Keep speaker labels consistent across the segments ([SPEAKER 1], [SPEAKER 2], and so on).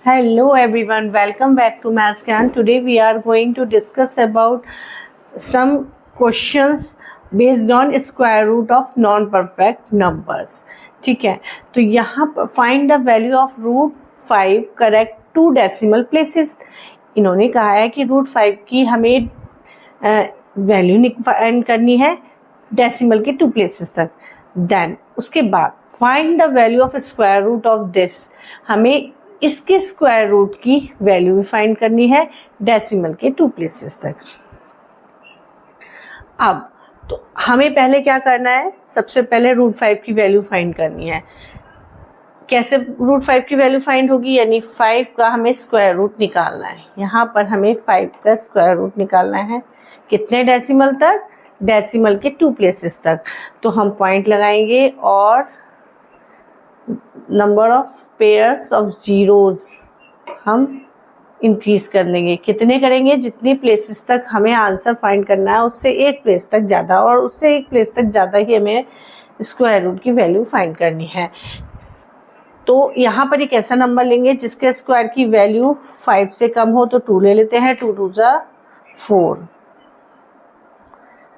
[SPEAKER 1] Hello everyone, welcome back to Mathscan. Today we are going to discuss about some questions based on square root of non-perfect numbers. ठीक है, तो यहाँ पर find the value of root 5 correct to decimal places. इन्होंने कहा है कि root 5 की हमें वैल्यू फाइंड करनी है डेसिमल के 2 प्लेसेस तक. देन उसके बाद find the value of square root of this, हमें इसके स्क्वायर रूट की वैल्यू भी फाइंड करनी है डेसिमल के 2 प्लेसेस तक. अब तो हमें पहले क्या करना है, सबसे पहले रूट 5 की वैल्यू फाइंड करनी है. कैसे रूट 5 की वैल्यू फाइंड होगी, यानी 5 का हमें स्क्वायर रूट निकालना है. यहाँ पर हमें 5 का स्क्वायर रूट निकालना है कितने डेसिमल तक, डेसिमल के 2 प्लेसेस तक. तो हम पॉइंट लगाएंगे और number of pairs of zeros हम इंक्रीज कर देंगे. कितने करेंगे, जितनी प्लेसेस तक हमें आंसर फाइंड करना है उससे एक प्लेस तक ज़्यादा, और उससे एक प्लेस तक ज़्यादा ही हमें स्क्वायर रूट की वैल्यू फाइंड करनी है. तो यहाँ पर एक ऐसा नंबर लेंगे जिसके स्क्वायर की वैल्यू 5 से कम हो, तो 2 ले लेते हैं. 2 2 जा 4.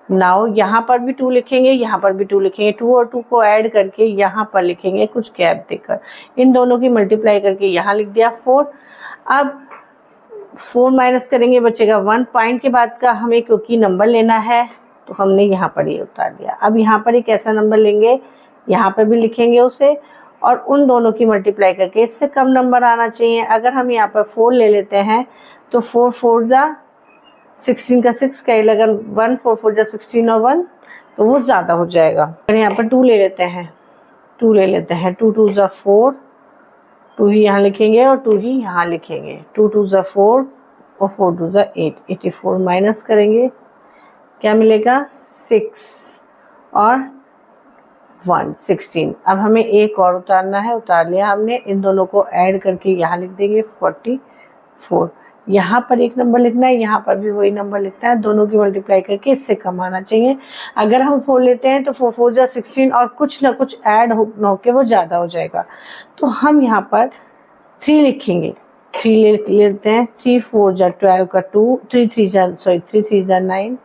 [SPEAKER 1] नाउ यहाँ पर भी 2 लिखेंगे, यहाँ पर भी 2 लिखेंगे. 2 और 2 को ऐड करके यहाँ पर लिखेंगे कुछ गैप देकर. इन दोनों की मल्टीप्लाई करके यहाँ लिख दिया 4. अब 4 माइनस करेंगे, बचेगा 1. पॉइंट के बाद का हमें क्योंकि नंबर लेना है तो हमने यहाँ पर ये उतार दिया. अब यहाँ पर एक ऐसा नंबर लेंगे, यहाँ पर भी लिखेंगे उसे, और उन दोनों की मल्टीप्लाई करके इससे कम नंबर आना चाहिए. अगर हम यहाँ पर 4 ले लेते हैं तो 4 4 जा 16 का 6 कैरी लगा 1, 4 4 जा 16 और 1, तो वो ज़्यादा हो जाएगा. अगर यहाँ पर 2 ले लेते हैं, 2 ले लेते हैं. 2 2 जा 4, 2 ही यहाँ लिखेंगे और 2 ही यहाँ लिखेंगे. 2 2 जा 4 और 4 2 जा 8. 84 माइनस करेंगे, क्या मिलेगा 6 और 1 16. अब हमें एक और उतारना है, उतार लिया हमने. इन दोनों को ऐड करके यहाँ लिख देंगे 44. यहाँ पर एक नंबर लिखना है, यहाँ पर भी वही नंबर लिखना है. दोनों की मल्टीप्लाई करके इससे कम आना चाहिए. अगर हम 4 लेते हैं तो 4 4 जा 16 और कुछ ना कुछ ऐड होके वो ज़्यादा हो जाएगा. तो हम यहाँ पर 3 लिखेंगे. 3 लेते हैं. 3 4 जा 12 का 2, 3 3 जा 9,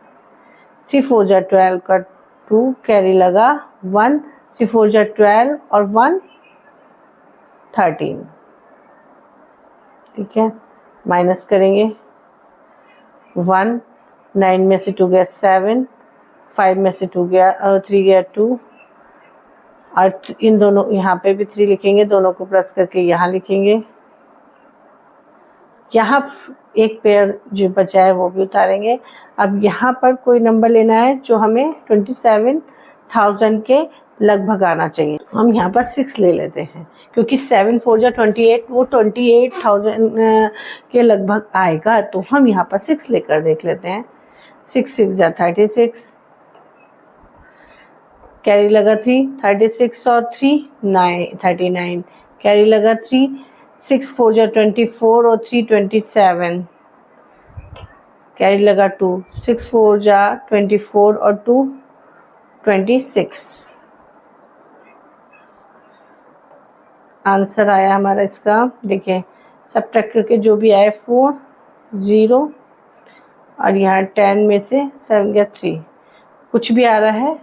[SPEAKER 1] 3 4 जा 12 का 2 कैरी लगा 1, 3 4 जा 12 और 1 13. ठीक है, माइनस करेंगे. 1 9 में से 2 गया 7, 5 में से 3 गया 2, और इन दोनों यहाँ पे भी 3 लिखेंगे. दोनों को प्लस करके यहाँ लिखेंगे. यहाँ एक पेयर जो बचा है वो भी उतारेंगे. अब यहाँ पर कोई नंबर लेना है जो हमें 27,000 के लगभग आना चाहिए. हम यहाँ पर 6 ले लेते हैं क्योंकि 7 4 जा 28, वो 28,000 के लगभग आएगा. तो हम यहाँ पर 6 लेकर देख लेते हैं. 6 6 जा 36, कैरी लगा 3, 36 और 3 9 39, कैरी लगा 3, 6 4 जा 24 और 3 27, कैरी लगा 2, 6 4 जा 24 और 2 26. आंसर आया हमारा इसका, देखिए सब्ट्रैक्ट करके जो भी आए 4 0, और यहाँ 10 में से 7 गया 3, कुछ भी आ रहा है.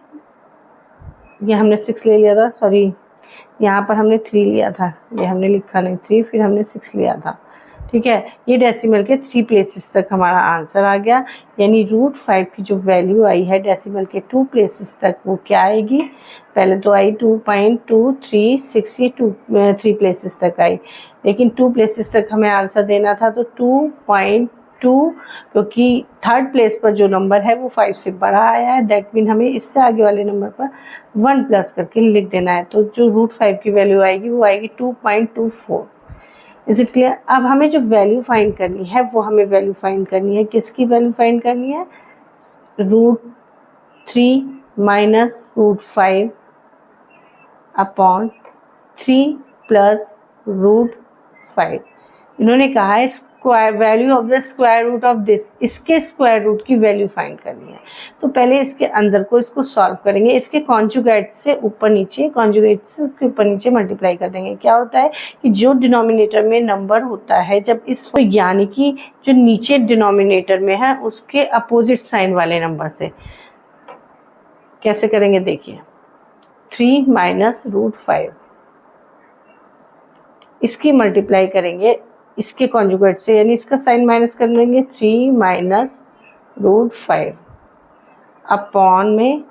[SPEAKER 1] ये हमने 6 ले लिया था, सॉरी यहाँ पर हमने 3 लिया था, ये हमने लिखा नहीं 3, फिर हमने 6 लिया था. ठीक है, ये डेसिमल के 3 प्लेसेस तक हमारा आंसर आ गया. यानी रूट 5 की जो वैल्यू आई है डेसिमल के 2 प्लेसेस तक, वो क्या आएगी, पहले तो आई 2.236, ये 3 प्लेसेस तक आई, लेकिन 2 प्लेसेस तक हमें आंसर देना था. तो 2.2, क्योंकि थर्ड प्लेस पर जो नंबर है वो 5 से बड़ा आया है, दैट मीन हमें इससे आगे वाले नंबर पर 1 प्लस करके लिख देना है. तो जो रूट 5 की वैल्यू आएगी वो आएगी 2.24. Is it clear. अब हमें जो वैल्यू फाइंड करनी है वो हमें वैल्यू फाइंड करनी है, किसकी वैल्यू फाइंड करनी है, root 3 minus root 5 upon 3 plus root 5. इन्होंने कहा है square value of the square root of this, इसके स्क्वायर रूट की वैल्यू फाइंड करनी है। तो पहले इसके अंदर को इसको सॉल्व करेंगे, इसके कॉन्जुगेट से ऊपर नीचे, कॉन्जुगेट से उसके ऊपर नीचे मल्टीप्लाई कर देंगे। क्या होता है कि जो डिनोमिनेटर में नंबर होता है, जब इसको यानी कि जो नीचे डिनोमिनेटर में है उसके अपोजिट साइन वाले नंबर से कैसे करेंगे देखिए, 3 माइनस रूट 5, इसकी मल्टीप्लाई करेंगे इसके कॉन्जुगेट से, यानी इसका साइन माइनस कर देंगे, 3 माइनस रूट 5 अपॉन में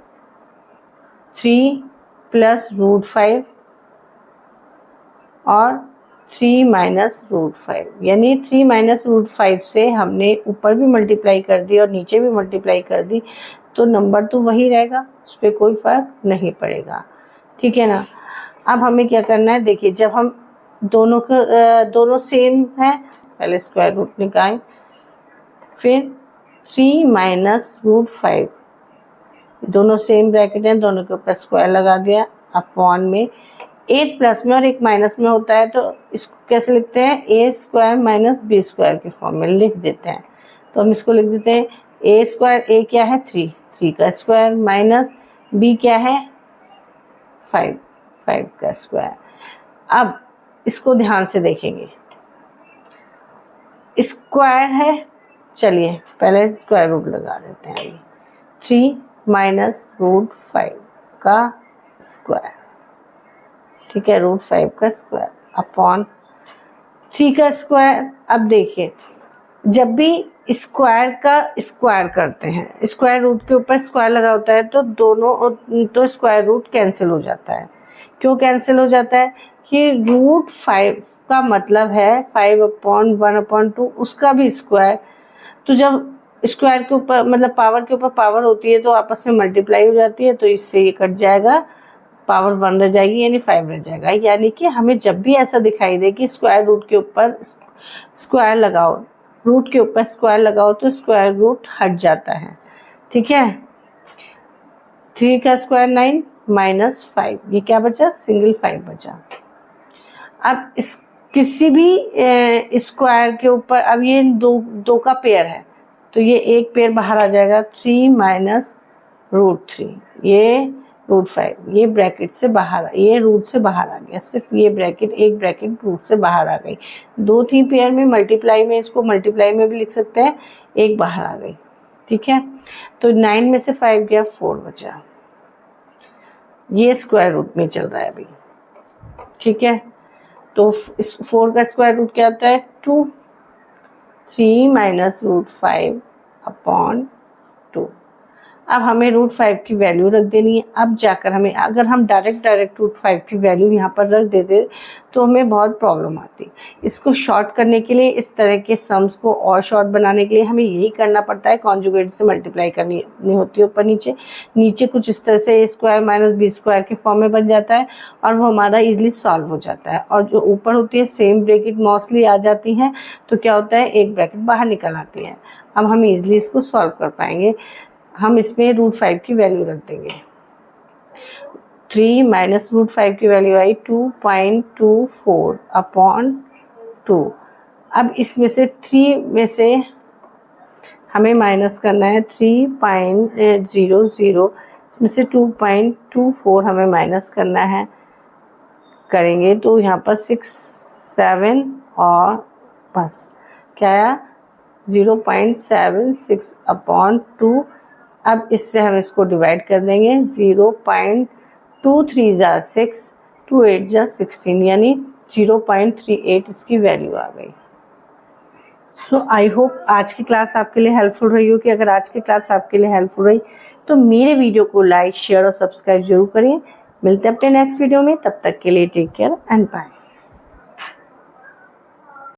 [SPEAKER 1] 3 प्लस रूट 5 और 3 माइनस रूट 5, यानी 3 माइनस रूट 5 से हमने ऊपर भी मल्टीप्लाई कर दी और नीचे भी मल्टीप्लाई कर दी, तो नंबर तो वही रहेगा, उस पर कोई फ़र्क नहीं पड़ेगा। ठीक है ना। अब हमें क्या करना है, देखिए जब हम दोनों सेम है, पहले स्क्वायर रूट निकालें, फिर 3 माइनस रूट 5, दोनों सेम ब्रैकेट हैं, दोनों के ऊपर स्क्वायर लगा दिया, अपॉन में एक प्लस में और एक माइनस में होता है, तो इसको कैसे लिखते हैं, ए स्क्वायर माइनस बी स्क्वायर के फॉर्म में लिख देते हैं। तो हम इसको लिख देते हैं ए स्क्वायर, ए क्या है 3 का स्क्वायर, माइनस बी क्या है 5 का स्क्वायर। अब इसको ध्यान से देखेंगे, स्क्वायर है, चलिए पहले स्क्वायर रूट लगा देते हैं। 3 माइनस रूट 5 का स्क्वायर, ठीक है, रूट 5 का स्क्वायर अपॉन 3 का स्क्वायर। अब देखिए जब भी स्क्वायर का स्क्वायर करते हैं, स्क्वायर रूट के ऊपर स्क्वायर लगा होता है, तो दोनों तो स्क्वायर रूट कैंसिल हो जाता है। क्यों कैंसिल हो जाता है कि रूट 5 का मतलब है 5/1/2, उसका भी स्क्वायर। तो जब स्क्वायर के ऊपर मतलब पावर के ऊपर पावर होती है तो आपस में मल्टीप्लाई हो जाती है, तो इससे ये कट जाएगा, पावर 1 रह जाएगी, यानी 5 रह जाएगा। यानी कि हमें जब भी ऐसा दिखाई दे कि स्क्वायर रूट के ऊपर स्क्वायर लगाओ, रूट के ऊपर स्क्वायर लगाओ, तो स्क्वायर रूट हट जाता है। ठीक है, 3 का स्क्वायर 9 माइनस 5, ये क्या बचा, सिंगल 5 बचा। अब इस किसी भी स्क्वायर के ऊपर, अब ये दो का पेयर है, तो ये एक पेयर बाहर आ जाएगा, 3 माइनस रूट 3, ये रूट 5, ये ब्रैकेट से बाहर, ये रूट से बाहर आ गया, सिर्फ ये ब्रैकेट, एक ब्रैकेट रूट से बाहर आ गई। 2-3 पेयर में मल्टीप्लाई में, इसको मल्टीप्लाई में भी लिख सकते हैं, एक बाहर आ गई। ठीक है, तो 9 में से 5 गया, 4 बचा, ये स्क्वायर रूट में चल रहा है अभी। ठीक है, तो इस 4 का स्क्वायर रूट क्या होता है 2, 3 माइनस रूट 5 अपॉन 2। अब हमें रूट 5 की वैल्यू रख देनी है। अब जाकर हमें, अगर हम डायरेक्ट रूट 5 की वैल्यू यहाँ पर रख देते तो हमें बहुत प्रॉब्लम आती। इसको शॉर्ट करने के लिए, इस तरह के सम्स को और शॉर्ट बनाने के लिए हमें यही करना पड़ता है, कॉन्जुगेट से मल्टीप्लाई करनी होती है ऊपर नीचे, नीचे कुछ इस तरह से ए स्क्वायर माइनस बी स्क्वायर के फॉर्म में बन जाता है और वो हमारा ईजिली सॉल्व हो जाता है। और जो ऊपर होती है सेम ब्रैकेट मोस्टली आ जाती हैं, तो क्या होता है एक ब्रैकेट बाहर निकल आती है। अब हम ईजिली इसको सॉल्व कर पाएंगे। हम इसमें रूट 5 की वैल्यू रख देंगे, 3 माइनस रूट 5 की वैल्यू आई 2.24 अपॉन 2। अब इसमें से 3 में से हमें माइनस करना है 3.00, इसमें से 2.24 हमें माइनस करना है, करेंगे तो यहाँ पर 6, 7 और बस क्या आया 0.76 अपॉन 2। अब इससे हम इसको डिवाइड कर देंगे, 0.23 जार 6, 2 8 जार 16, यानी 0.38 इसकी वैल्यू आ गई। सो आई होप आज की क्लास आपके लिए हेल्पफुल रही हो। कि अगर आज की क्लास आपके लिए हेल्पफुल रही तो मेरे वीडियो को लाइक, शेयर और सब्सक्राइब जरूर करें। मिलते हैं अपने नेक्स्ट वीडियो में, तब तक के लिए टेक केयर एंड बाय।